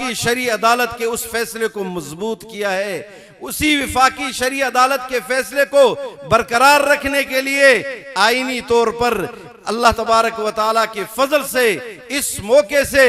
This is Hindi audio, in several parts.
विफाकी शरी अदालत के उस फैसले को मजबूत किया है। उसी विफाकी शरी अदालत के फैसले को बरकरार रखने के लिए आईनी तौर पर अल्लाह तबारक व तआला के फजल से इस मौके से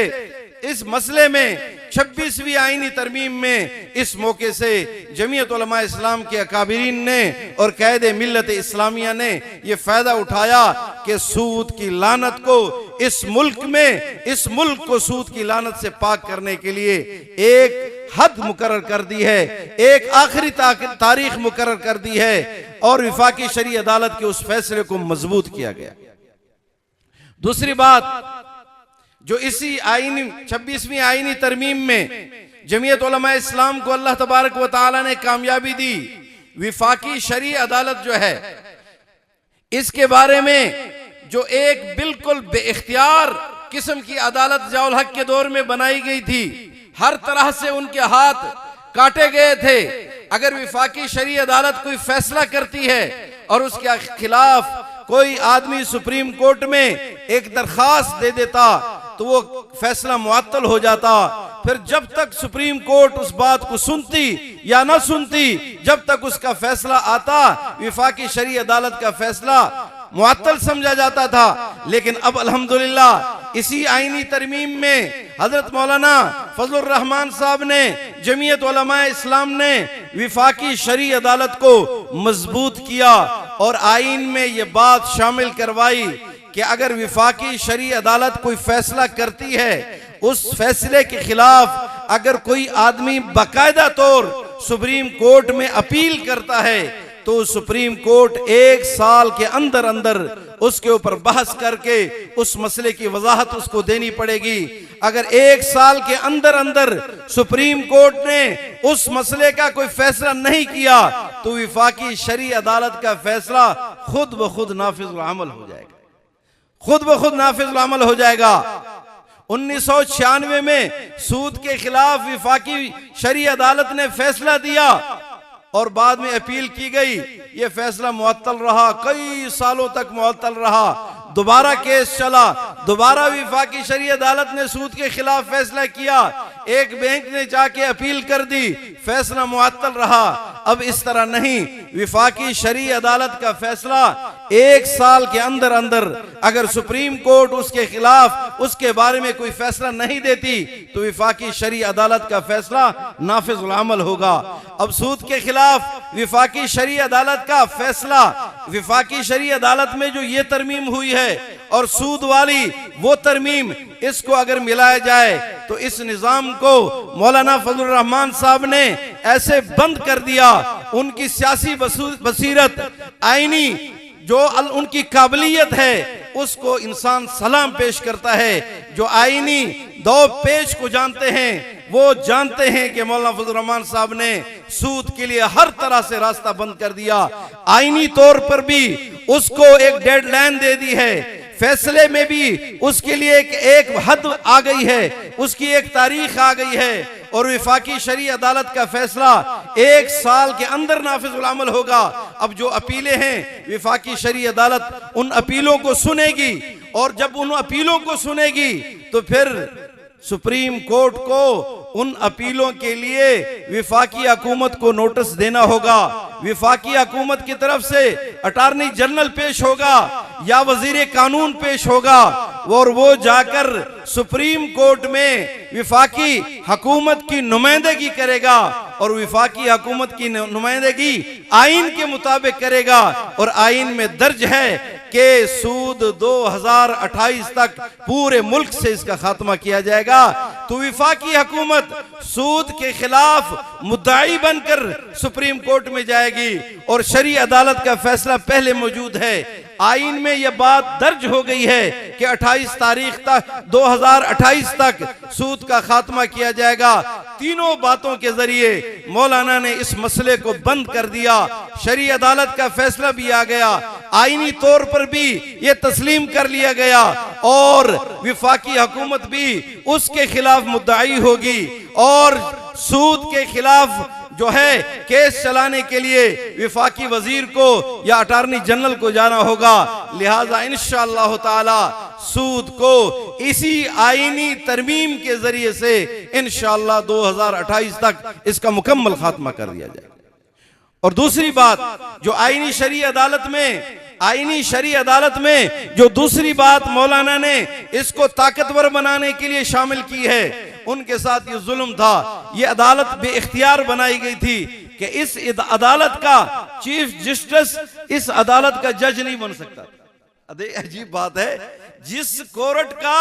इस मसले में 26वीं आईनी तरमीम में इस मौके से जमीयत उलमा इस्लाम के अकाबिरीन ने और कायदे मिल्लत इस्लामिया ने यह फायदा उठाया कि सूद की लानत को इस मुल्क को सूद की लानत से पाक करने के लिए एक हद मुकर्रर कर दी है, एक आखिरी तारीख मुकर्रर कर दी है और विफाकी शरी अदालत के उस फैसले को मजबूत किया गया। दूसरी बात जो इसी आईनी 26वीं आईनी तरमीम में जमीयत उलमा इस्लाम को अल्लाह तबारक व तआला ने कामयाबी दी, विफाकी शरी अदालत जो है इसके बारे में जो एक बिल्कुल बेइख्तियार किस्म की अदालत ज़ियाउल हक के दौर में बनाई गई थी, हर तरह से उनके हाथ काटे गए थे। अगर विफाकी शरी अदालत कोई फैसला करती है और उसके खिलाफ कोई आदमी सुप्रीम कोर्ट में एक दरखास्त दे देता तो वो फैसला मुअत्तल हो जाता। फिर जब तक सुप्रीम कोर्ट उस बात को सुनती या ना सुनती, जब तक उसका फैसला आता, विफाकी शरी अदालत का फैसला मुअत्तल समझा जाता था। लेकिन अब अल्हम्दुलिल्लाह इसी आईनी तरमीम में हजरत मौलाना फजलुर रहमान साहब ने, जमीयत उलमा इस्लाम ने विफाकी शरी अदालत को मजबूत किया और आईन में ये बात शामिल करवाई कि अगर विफाकी शरी अदालत कोई फैसला करती है, उस फैसले के खिलाफ अगर कोई आदमी बाकायदा तौर सुप्रीम कोर्ट में अपील करता है तो सुप्रीम कोर्ट 1 साल के अंदर अंदर उसके ऊपर बहस करके उस मसले की वजाहत उसको देनी पड़ेगी। अगर 1 साल के अंदर अंदर सुप्रीम कोर्ट ने उस मसले का कोई फैसला नहीं किया तो विफाकी शरी अदालत का फैसला खुद ब खुद नाफिजुल अमल हो जाएगा, खुद ब खुद नाफिजुल अमल हो जाएगा। 1996 में सूद के खिलाफ विफाकी शरी अदालत ने फैसला दिया और बाद में अपील की गई, ये फैसला मुअत्तल रहा, कई सालों तक मुअत्तल रहा। दोबारा केस चला, दोबारा विफाकी शरी अदालत ने सूद के खिलाफ फैसला किया, एक बेंच ने जाके अपील कर दी, फैसला मुअत्तल रहा। अब इस तरह नहीं, विफाकी शरी अदालत का फैसला 1 साल के अंदर अंदर अगर सुप्रीम कोर्ट उसके खिलाफ उसके बारे में कोई फैसला नहीं देती तो विफाकी शरी अदालत का फैसला नाफिजुल अमल होगा। अब सूद के खिलाफ विफाकी शरी अदालत का फैसला, विफाकी शरी अदालत में जो ये तरमीम हुई है और सूद वाली वो तरमीम, इसको अगर मिलाया जाए तो इस निजाम को मौलाना फजलुर रहमान साहब ने ऐसे बंद कर दिया। उनकी सियासी बसीरत, आईनी जो उनकी काबिलियत है उसको इंसान सलाम पेश करता है। जो आईनी दो पेश को जानते हैं वो जानते हैं कि मौलाना फजलुर रहमान साहब ने सूद के लिए हर तरह से रास्ता बंद कर दिया। आईनी तौर पर भी उसको एक डेडलाइन दे दी है, फैसले में भी उसके लिए एक हद आ गई है, उसकी एक तारीख आ गई है और विफाकी शरी अदालत का फैसला 1 साल के अंदर नाफिजुल अमल होगा। अब जो अपीलें हैं, विफाकी शरी अदालत उन अपीलों को सुनेगी और जब उन अपीलों को सुनेगी तो फिर सुप्रीम कोर्ट को उन अपीलों के लिए विफाकी हुकूमत को नोटिस देना होगा। विफाकी हुकूमत की तरफ से अटॉर्नी जनरल पेश होगा या वजीर कानून पेश होगा और वो जाकर सुप्रीम कोर्ट में विफाकी हुकूमत की नुमाइंदगी करेगा और विफाकी हुकूमत की नुमाइंदगी आइन के मुताबिक करेगा। और आइन में दर्ज है कि सूद 2028 तक पूरे मुल्क से इसका खात्मा किया जाएगा। तो विफाकी हुकूमत सूद के खिलाफ मुद्दाई बनकर सुप्रीम कोर्ट में जाएगी और शरी अदालत का फैसला पहले मौजूद है। आइन में यह बात दर्ज हो गई है कि 28 तारीख तक 2028 तक सूद का खात्मा किया जाएगा। तीनों बातों के जरिए मौलाना ने इस मसले को बंद कर दिया। शरी अदालत का फैसला भी आ गया, आईनी तौर पर भी ये तस्लीम कर लिया गया और विफाकी हुकूमत भी उसके खिलाफ मुद्दाई होगी और सूद के खिलाफ जो है केस चलाने के लिए विफाकी वजीर को या अटॉर्नी जनरल को जाना होगा। लिहाजा इंशाअल्लाह ताला सूद को इसी आईनी तरमीम के जरिए से इंशाअल्लाह 2028 तक इसका मुकम्मल खात्मा कर दिया जाएगा। और दूसरी बात जो आईनी शरी अदालत में जो दूसरी बात मौलाना ने इसको ताकतवर बनाने के लिए शामिल की है, उनके साथ ये जुल्म था। ये अदालत बेइख्तियार बनाई गई थी कि इस अदालत का चीफ जस्टिस इस अदालत का जज नहीं बन सकता। अजीब बात है, जिस कोर्ट का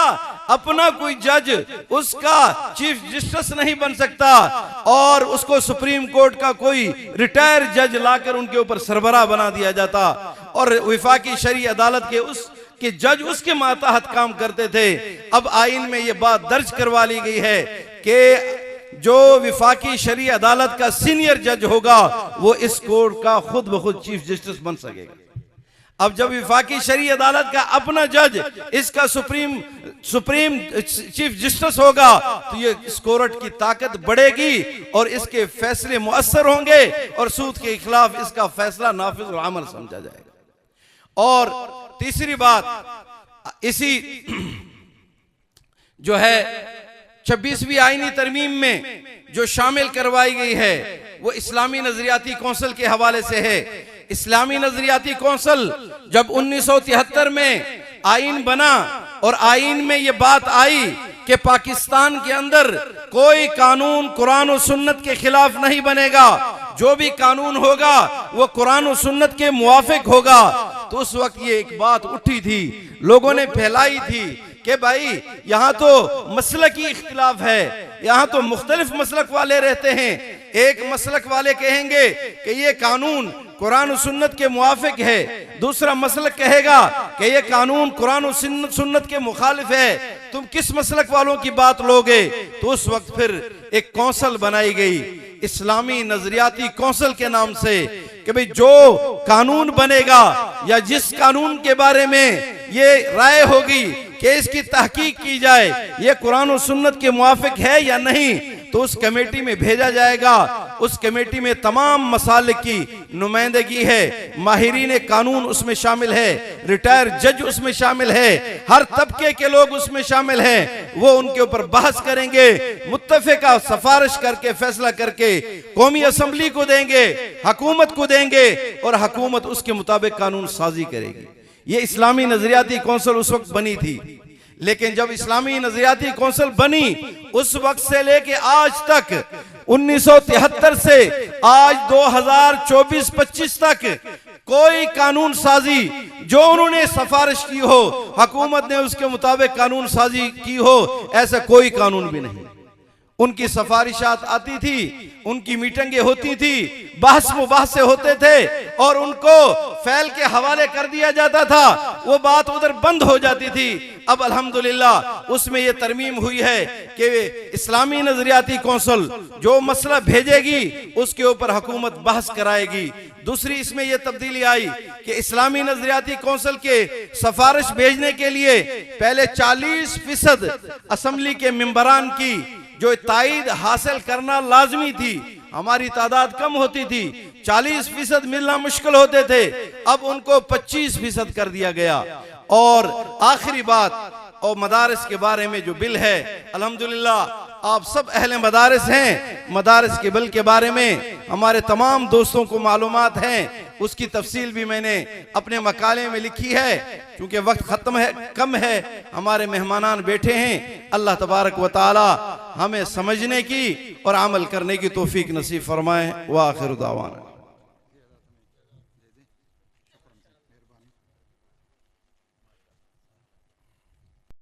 अपना कोई जज उसका चीफ जस्टिस नहीं बन सकता और उसको सुप्रीम कोर्ट का कोई रिटायर जज लाकर उनके ऊपर सरबराह बना दिया जाता और विफाकी शरी अदालत के जज उसके मातहत काम करते थे। अब आइन में यह बात दर्ज करवा ली गई है कि जो विफाकी शरी अदालत का सीनियर जज होगा वो इस कोर्ट का खुद ब खुद चीफ जस्टिस बन सकेगा। अब जब विफाकी शरी अदालत का अपना जज इसका सुप्रीम चीफ जस्टिस होगा तो ये इस कोर्ट की ताकत बढ़ेगी और इसके फैसले मुअस्सर होंगे और सूद के खिलाफ इसका फैसला नाफिज और अमल समझा जाएगा। और तीसरी बात, इसी जो है 26वीं आईनी तरमीम में जो शामिल करवाई गई है वो इस्लामी नजरियाती कौंसिल के हवाले से है। इस्लामी नजरियाती कौंसिल जब 1973 में आइन बना और आइन में ये बात आई कि पाकिस्तान के अंदर कोई कानून कुरान और सुन्नत के खिलाफ नहीं बनेगा, जो भी कानून होगा वो कुरान और सुन्नत के मुवाफिक होगा, तो उस वक्त ये एक बात उठी थी, लोगों ने फैलाई थी कि भाई यहाँ तो मसलकी इख्तिलाफ है, यहाँ तो मुख्तलिफ मसलक वाले रहते हैं। एक मसलक वाले कहेंगे कि ये कानून कुरान और सुन्नत के मुवाफिक है, दूसरा मसलक कहेगा कि ये कानून कुरान और सुन्नत के मुखालिफ है, तुम किस मसलक वालों की बात लोगे? तो उस वक्त फिर एक कौंसिल बनाई गई इस्लामी नजरियाती कौंसिल के नाम से कि भाई जो कानून बनेगा या जिस कानून के बारे में ये राय होगी कि इसकी तहकीक की जाए ये कुरान और सुन्नत के मुवाफिक है या नहीं, तो उस कमेटी में भेजा जाएगा। उस कमेटी में तमाम मसालिक की नुमाइंदगी है, माहिरीन कानून उसमें शामिल है, रिटायर जज उसमें शामिल है, हर तबके के लोग उसमें शामिल हैं। वो उनके ऊपर बहस करेंगे, मुत्तफिका सिफारिश करके फैसला करके कौमी असम्बली को देंगे, हुकूमत को देंगे और हुकूमत उसके मुताबिक कानून साजी करेगी। ये इस्लामी नजरियाती कौंसिल उस वक्त बनी थी। लेकिन जब इस्लामी नजरियाती कौंसिल बनी उस वक्त से लेके आज तक 1973 से आज 2024-25 तक कोई कानून साजी जो उन्होंने सिफारिश की हो, हुकूमत ने उसके मुताबिक कानून साजी की हो, ऐसा कोई कानून भी नहीं। उनकी सिफारिशात आती थी, उनकी मीटिंगें होती थी, बहस मुबाहसे होते थे और उनको फैल के हवाले कर दिया जाता था, वो बात उधर बंद हो जाती थी। अब अल्हम्दुलिल्लाह उसमें ये तरमीम हुई है कि इस्लामी नजरियाती कौंसिल जो मसला भेजेगी उसके ऊपर हुकूमत बहस कराएगी। दूसरी इसमें यह तब्दीली आई कि इस्लामी नजरियाती कौंसिल के सिफारिश भेजने के लिए पहले 40% असम्बली के मेंबरान की जो ताईद हासिल करना लाजमी थी। हमारी तादाद कम होती थी, 40% मिलना मुश्किल होते थे, अब उनको 25% कर दिया गया। और आखिरी बात, और मदारिस के बारे में जो बिल है, अल्हम्दुलिल्लाह आप सब अहले मदारिस हैं, मदारिस के बिल के बारे में हमारे तमाम दोस्तों को मालूमात हैं, उसकी तफसील भी मैंने अपने मकाले में लिखी है। क्योंकि वक्त खत्म है, कम है, हमारे मेहमानान बैठे हैं। अल्लाह तबारक व तआला हमें समझने की और अमल करने की तौफीक नसीब फरमाए। व आखिर दावाना।